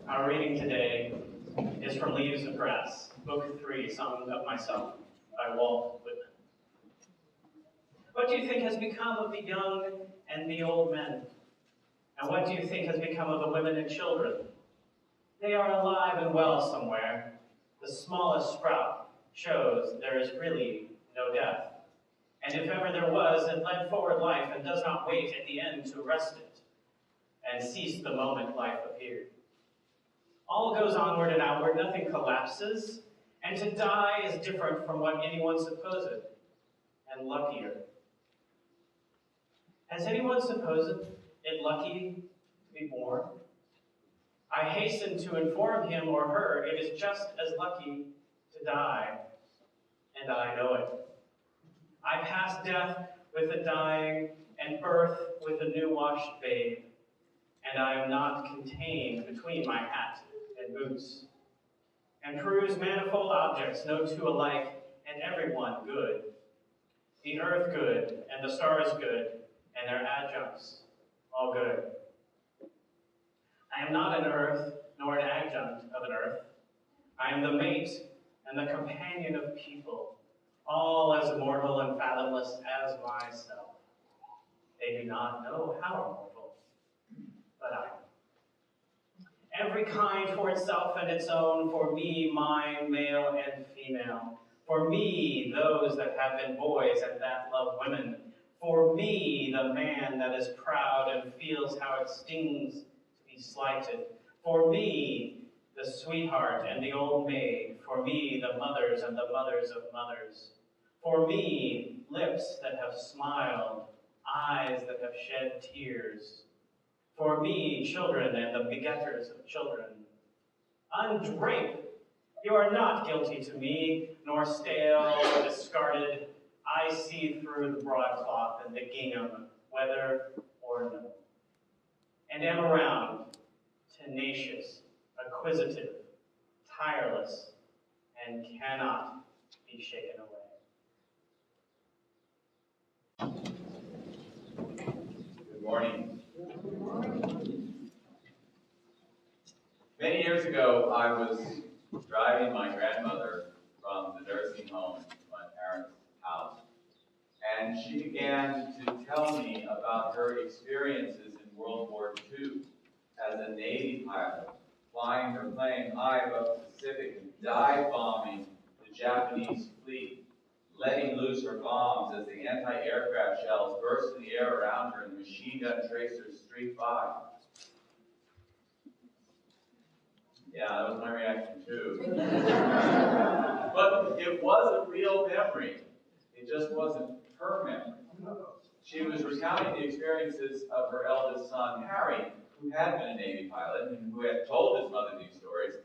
Our reading today is from Leaves of Grass, Book 3, Song of Myself, by Walt Whitman. What do you think has become of the young and the old men? And what do you think has become of the women and children? They are alive and well somewhere. The smallest sprout shows there is really no death. And if ever there was, it led forward life and does not wait at the end to arrest it and cease the moment life appeared. All goes onward and outward, nothing collapses, and to die is different from what anyone supposed, and luckier. Has anyone supposed it lucky to be born? I hasten to inform him or her it is just as lucky to die, and I know it. I pass death with the dying and birth with the new-washed babe, and I am not contained between my hat and boots, and peruse manifold objects, no two alike, and every one good. The earth good, and the stars good, and their adjuncts all good. I am not an earth, nor an adjunct of an earth. I am the mate and the companion of people, all as mortal and fathomless as myself. They do not know how mortal, but I. Every kind for itself and its own, for me, mine, male and female. For me, those that have been boys and that love women. For me, the man that is proud and feels how it stings to be slighted. For me, the sweetheart and the old maid. For me, the mothers and the mothers of mothers. For me, lips that have smiled, eyes that have shed tears. For me, children and the begetters of children. Undrape, you are not guilty to me, nor stale or discarded. I see through the broadcloth and the gingham, whether or no, and am around, tenacious, acquisitive, tireless, and cannot be shaken away. Good morning. Many years ago, I was driving my grandmother from the nursing home to my parents' house, and she began to tell me about her experiences in World War II as a Navy pilot, flying her plane high above the Pacific and dive bombing the Japanese fleet, letting loose her bombs as the anti-aircraft shells burst in the air around her and the machine gun tracers streaked by. Yeah, that was my reaction too. But it was a real memory. It just wasn't her memory. She was recounting the experiences of her eldest son, Harry, who had been a Navy pilot and who had told his mother these stories.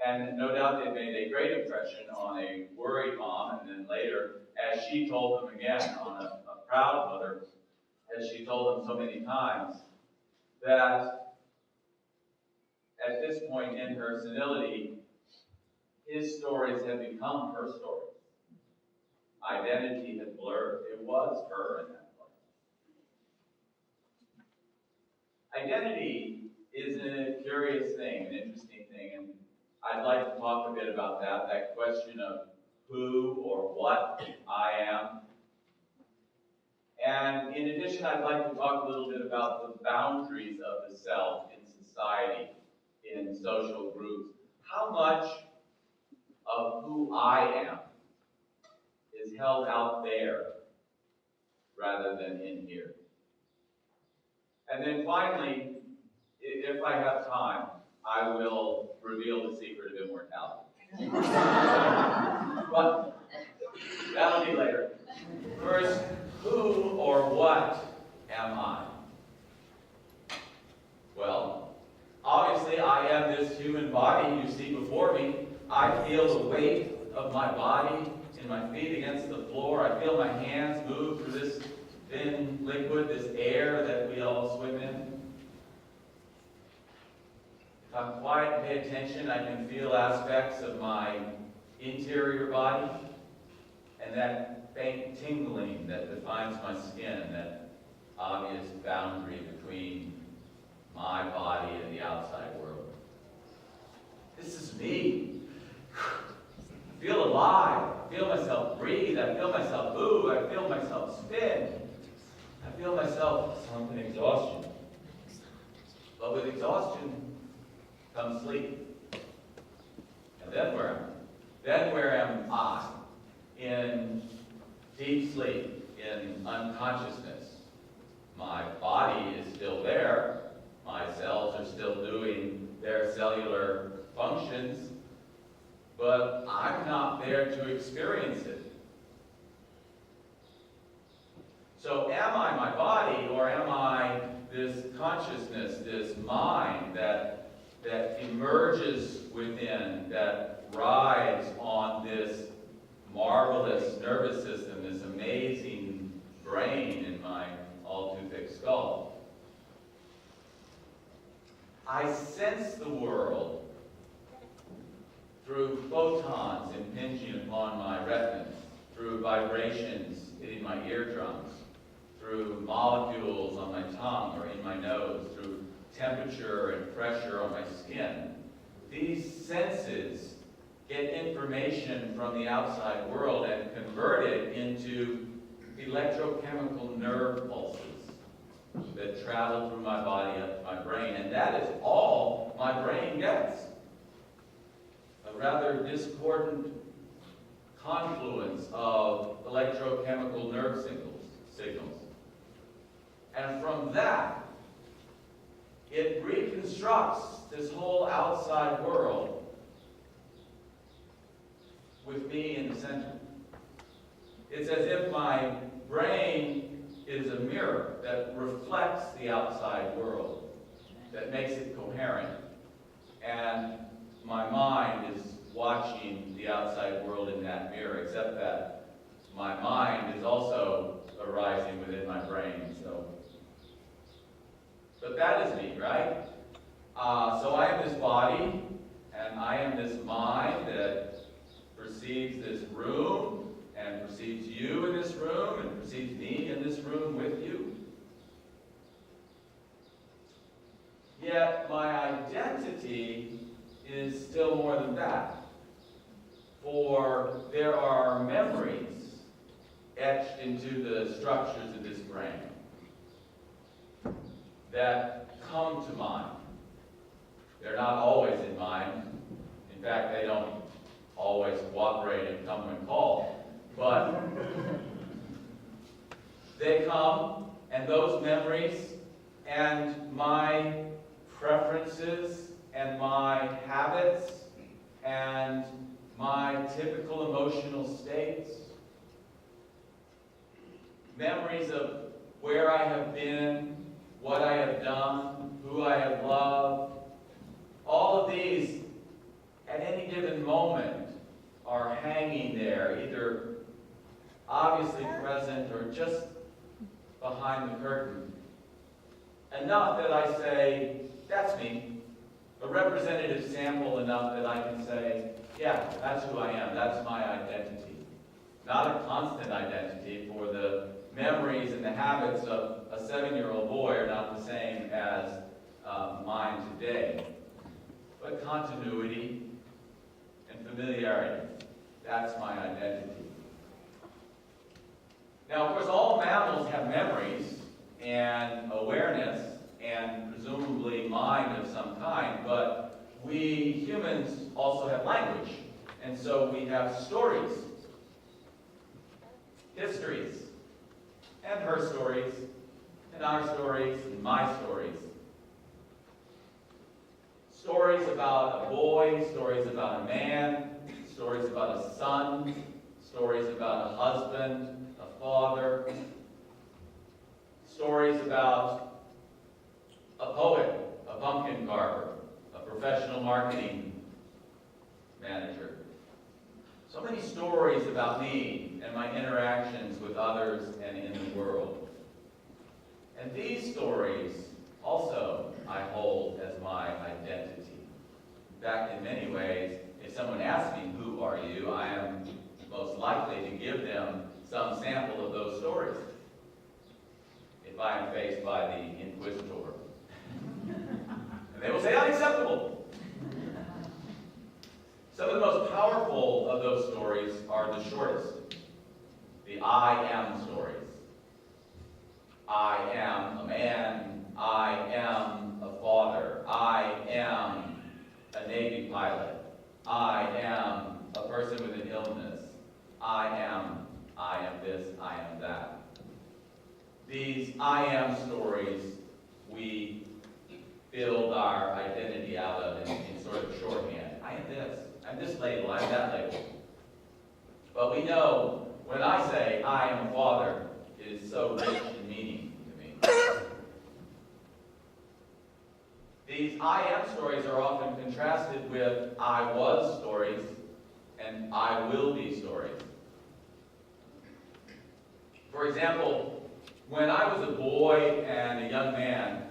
And no doubt they made a great impression on a worried mom, and then later, as she told them again, on a proud mother, as she told them so many times, that at this point in her senility, his stories had become her stories. Identity had blurred. It was her in that place. Identity is a curious thing, an interesting thing, and I'd like to talk a bit about that question of who or what I am. And in addition, I'd like to talk a little bit about the boundaries of the self in society, in social groups. How much of who I am is held out there rather than in here? And then finally, if I have time, I will reveal the secret of immortality. But that'll be later. First, who or what am I? Well, obviously I am this human body you see before me. I feel the weight of my body and my feet against the floor. I feel my hands move through this thin liquid, this air that we all swim in. If I'm quiet and pay attention, I can feel aspects of my interior body and that faint tingling that defines my skin, that obvious boundary between my body and the outside world. myself sunk in exhaustion. But with exhaustion comes sleep. And then where am I? In deep sleep, in unconsciousness. My body is still there. My cells are still doing their cellular functions, but I'm not there to experience it. So am I my body, or am I this consciousness, this mind that emerges within, that rides on this marvelous nervous system, this amazing brain in my all-too-thick skull? I sense the world through photons impinging upon my retinas, through vibrations hitting my eardrums, through molecules on my tongue or in my nose, through temperature and pressure on my skin. These senses get information from the outside world and convert it into electrochemical nerve pulses that travel through my body up to my brain. And that is all my brain gets. A rather discordant confluence of electrochemical nerve signals. And from that, it reconstructs this whole outside world with me in the center. It's as if my brain is a mirror that reflects the outside world, that makes it coherent. And my mind is watching the outside world in that mirror, except that my mind is also arising within my brain. But that is me, right? So I am this body, and I am this mind that perceives this room, and perceives you in this room, and perceives me in this room with you. Yet my identity is still more than that. For there are memories etched into the structures of this brain that come to mind. They're not always in mind. In fact, they don't always cooperate and come when called. But they come, and those memories and my preferences and my habits and my typical emotional states, memories of where I have been, what I have done, who I have loved, all of these at any given moment are hanging there, either obviously present or just behind the curtain. Enough that I say, that's me. A representative sample enough that I can say, yeah, that's who I am, that's my identity. Not a constant identity, for the memories and the habits of a 7-year-old boy are not the same as mine today. But continuity and familiarity, that's my identity. Now, of course, all mammals have memories and awareness and presumably mind of some kind, but we humans also have language. And so we have stories, histories, and her stories, and our stories, and my stories. Stories about a boy, stories about a man, stories about a son, stories about a husband, a father, stories about a poet, a pumpkin carver, a professional marketing manager. So many stories about me and my interactions with others and in the world. And these stories also I hold as my identity. In fact, in many ways, if someone asks me, who are you, I am most likely to give them some sample of those stories if I am faced by the inquisitor. And they will say, unacceptable. Some of the most powerful of those stories are the shortest, the I am stories. I am a man. I am a father. I am a Navy pilot. I am a person with an illness. I am this, I am that. These I am stories, we build our identity out of in sort of shorthand. I am this, I'm this label, I'm that label. But we know when I say I am a father, it is so rich in meaning to me. These I am stories are often contrasted with I was stories and I will be stories. For example, when I was a boy and a young man,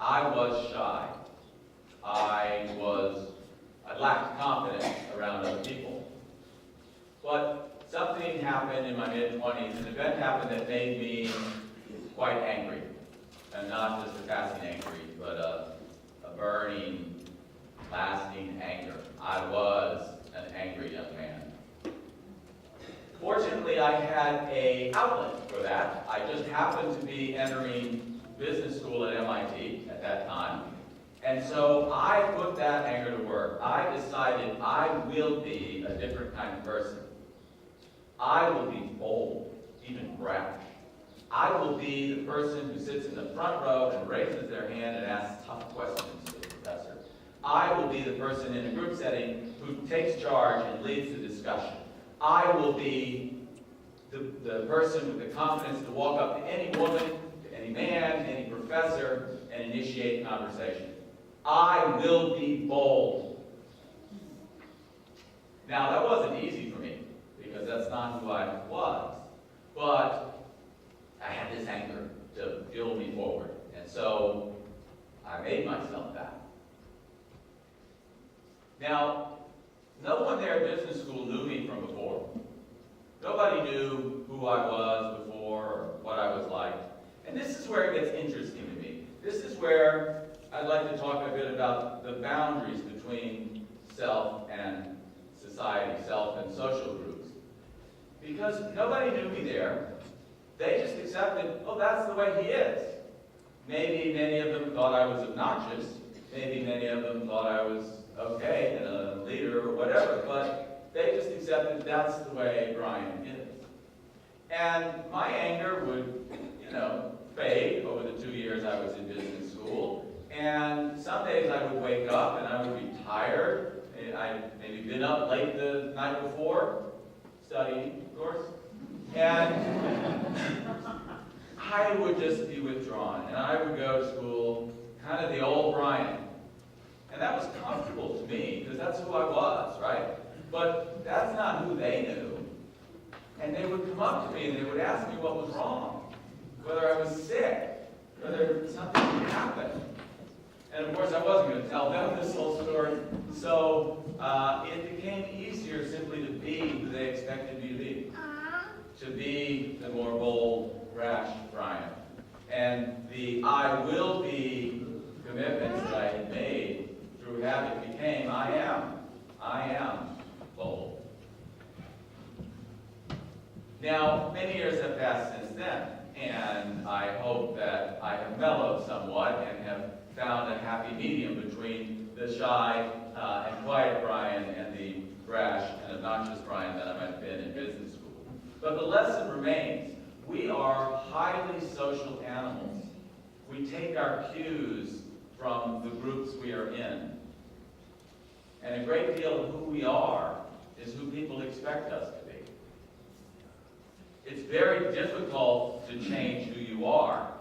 I was shy. I lacked confidence around other people. But something happened in my mid-20s, an event happened that made me quite angry. And not just a passing angry, but a burning, lasting anger. I was an angry young man. Fortunately, I had an outlet for that. I just happened to be entering business school at MIT at that time. And so I put that anger to work. I decided I will be a different kind of person. I will be bold, even brash. I will be the person who sits in the front row and raises their hand and asks tough questions to the professor. I will be the person in a group setting who takes charge and leads the discussion. I will be the person with the confidence to walk up to any woman, to any man, to any professor, and initiate conversation. I will be bold. Now, that wasn't easy for me, because that's not who I was. But I had this anger to fuel me forward. And so I made myself that. Now, no one there at business school knew me from before. Nobody knew who I was before or what I was like. And this is where it gets interesting to me. This is where I'd like to talk a bit about the boundaries between self and society, self and social groups. Because nobody knew me there. They just accepted, oh, that's the way he is. Maybe many of them thought I was obnoxious. Maybe many of them thought I was okay and a leader or whatever. But they just accepted that's the way Bryan is. And my anger would, fade over the 2 years I was in business school. And some days I would wake up and I would be tired. I'd maybe been up late the night before, studying, of course. And I would just be withdrawn. And I would go to school, kind of the old Bryan. And that was comfortable to me, because that's who I was, right? But that's not who they knew. And they would come up to me and they would ask me what was wrong, whether I was sick, whether something had happened. And of course, I wasn't going to tell them this whole story. So it became easier simply to be who they expected me to be. To be the more bold, rash Bryan. And the I will be commitments that I had made through habit became I am bold. Now, many years have passed since then, and I hope that I have mellowed somewhat and have found a happy medium between the shy and quiet Bryan and the brash and obnoxious Bryan that I might have been in business school. But the lesson remains. We are highly social animals. We take our cues from the groups we are in. And a great deal of who we are is who people expect us to be. It's very difficult to change who you are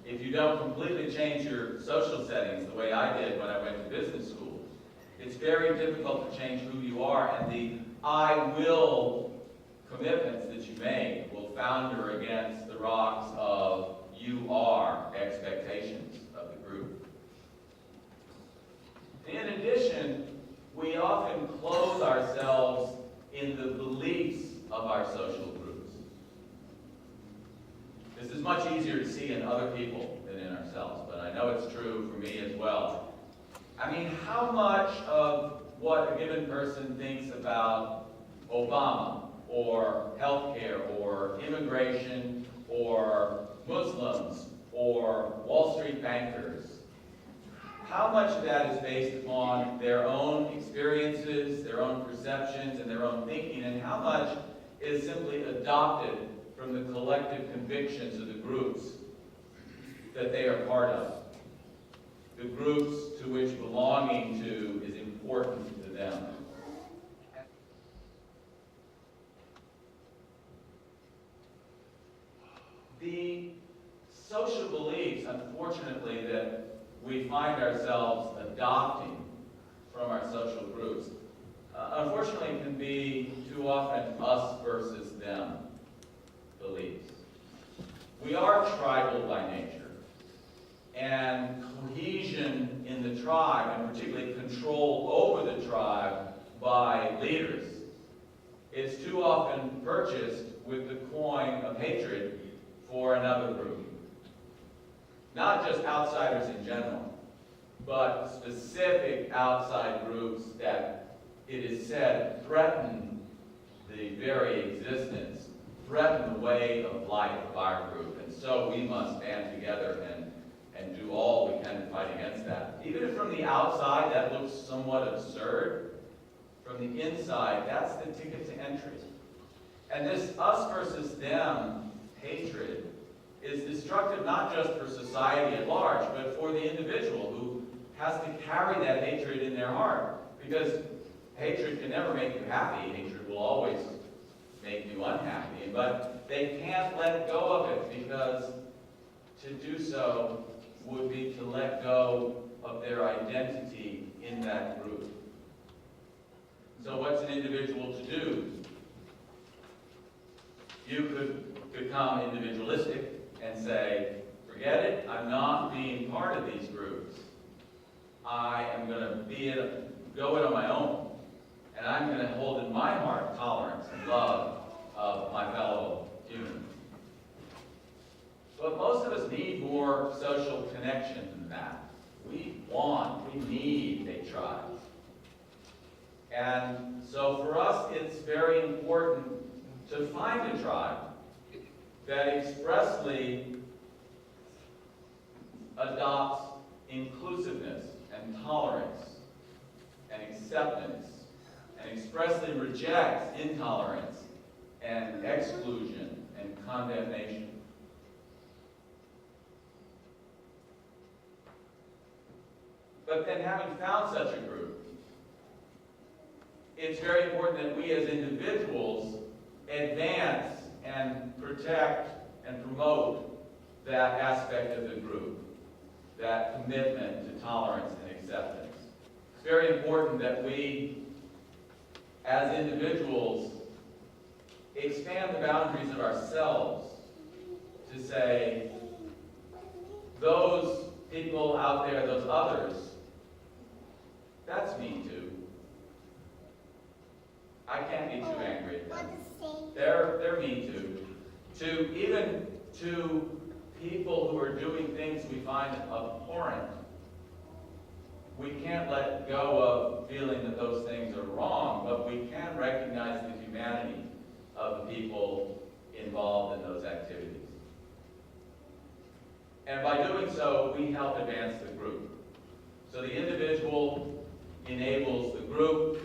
if you don't completely change your social settings the way I did when I went to business school. It's very difficult to change who you are, and the I will commitments that you make will founder against the rocks of you are expectations of the group. In addition, we often clothe ourselves in the beliefs of our social groups. This is much easier to see in other people than in ourselves, but I know it's true for me as well. I mean, how much of what a given person thinks about Obama or healthcare or immigration or Muslims or Wall Street bankers, how much of that is based upon their own experiences, their own perceptions, and their own thinking, and how much is simply adopted from the collective convictions of the groups that they are part of, the groups to which belonging to is important to them. The social beliefs, unfortunately, that we find ourselves adopting from our social groups, unfortunately can be too often us versus them beliefs. We are tribal by nature, and cohesion in the tribe, and particularly control over the tribe by leaders, is too often purchased with the coin of hatred for another group. Not just outsiders in general, but specific outside groups that it is said threaten the very existence, threaten the way of life of our group. And so we must stand together and do all we can to fight against that. Even if from the outside that looks somewhat absurd, from the inside, that's the ticket to entry. And this us versus them hatred is destructive not just for society at large, but for the individual who has to carry that hatred in their heart. Because hatred can never make you happy. Hatred will always make you unhappy. But they can't let go of it, because to do so would be to let go of their identity in that group. So what's an individual to do? You could become individualistic and say, forget it, I'm not being part of these groups. I am going to go it on my own. And I'm going to hold in my heart tolerance and love of my fellow humans. But most of us need more social connection than that. We need a tribe. And so for us, it's very important to find a tribe that expressly adopts inclusiveness and tolerance and acceptance, and expressly rejects intolerance and exclusion and condemnation. But then, having found such a group, it's very important that we as individuals advance and protect and promote that aspect of the group, that commitment to tolerance and acceptance. It's very important that we, as individuals, expand the boundaries of ourselves to say, those people out there, those others, that's me too. I can't be too angry at them. They're me too. Even to people who are doing things we find abhorrent, we can't let go of feeling that those things are wrong, but we can recognize the humanity of the people involved in those activities. And by doing so, we help advance the group. So the individual enables the group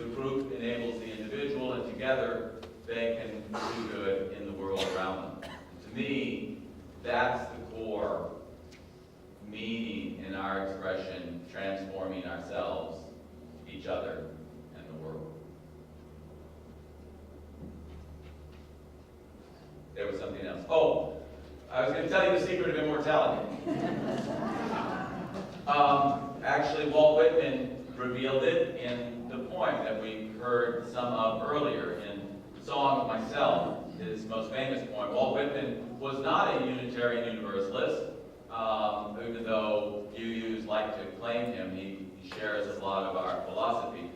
enables the individual, and together they can do good in the world around them. To me, that's the core meaning in our expression, transforming ourselves, each other, and the world. There was something else. Oh, I was going to tell you the secret of immortality. Actually, Walt Whitman revealed it in the poem that we heard some of earlier in Song of Myself, his most famous poem. Walt Whitman was not a Unitarian Universalist, even though UUs like to claim him. He shares a lot of our philosophy.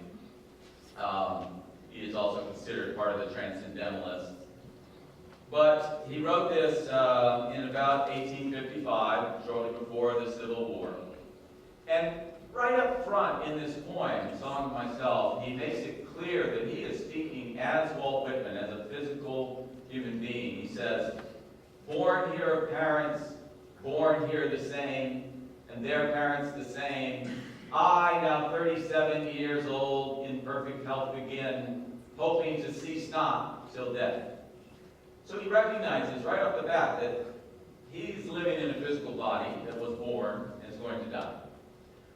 He is also considered part of the Transcendentalists. But he wrote this in about 1855, shortly before the Civil War. And right up front in this poem, Song of Myself, he makes it clear that he is speaking as Walt Whitman, as a physical human being. He says, "Born here of parents born here the same, and their parents the same. I, now 37 years old, in perfect health again, hoping to cease not till death. So he recognizes right off the bat that he's living in a physical body that was born and is going to die.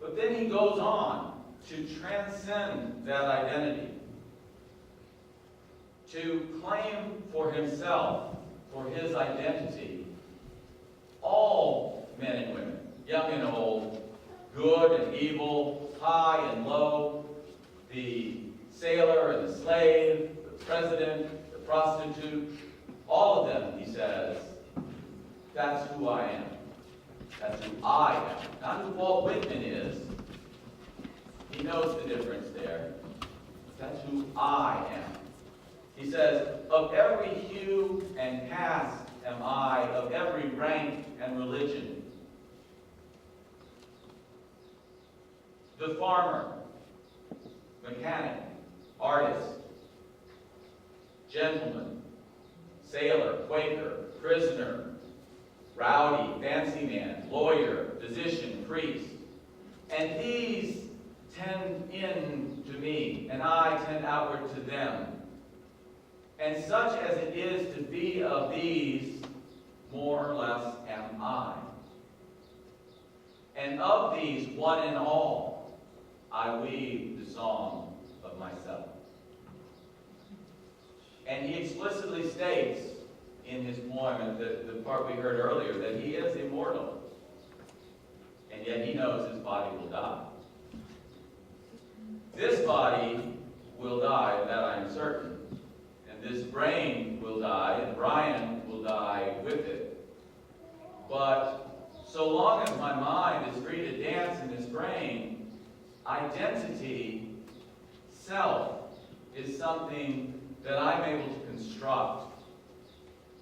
But then he goes on to transcend that identity, to claim for himself, for his identity, all men and women, young and old, good and evil, high and low, the sailor and the slave, the president, the prostitute, all of them, he says, that's who I am. That's who I am. Not who Walt Whitman is. He knows the difference there. That's who I am. He says, of every hue and caste am I, of every rank and religion. The farmer, mechanic, artist, gentleman, sailor, Quaker, prisoner, rowdy, fancy man, lawyer, physician, priest. And these tend in to me, and I tend outward to them. And such as it is to be of these, more or less am I. And of these, one and all, I weave the song of myself. And he explicitly states in his poem, and the part we heard earlier, that he is immortal. And yet he knows his body will die. This body will die, that I am certain. And this brain will die, and Bryan will die with it. But so long as my mind is free to dance in this brain, identity, self, is something that I'm able to construct,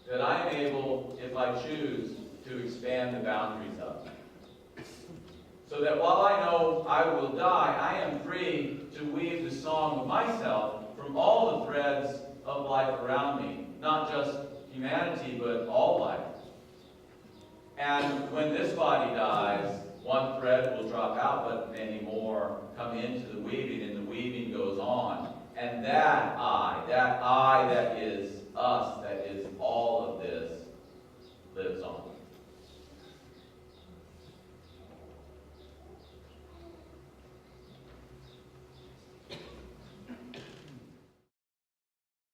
that I'm able, if I choose, to expand the boundaries of. So that while I know I will die, I am free to weave the song of myself from all the threads of life around me, not just humanity, but all life. And when this body dies, one thread will drop out, but many more come into the weaving, and the weaving goes on. And that I that is us,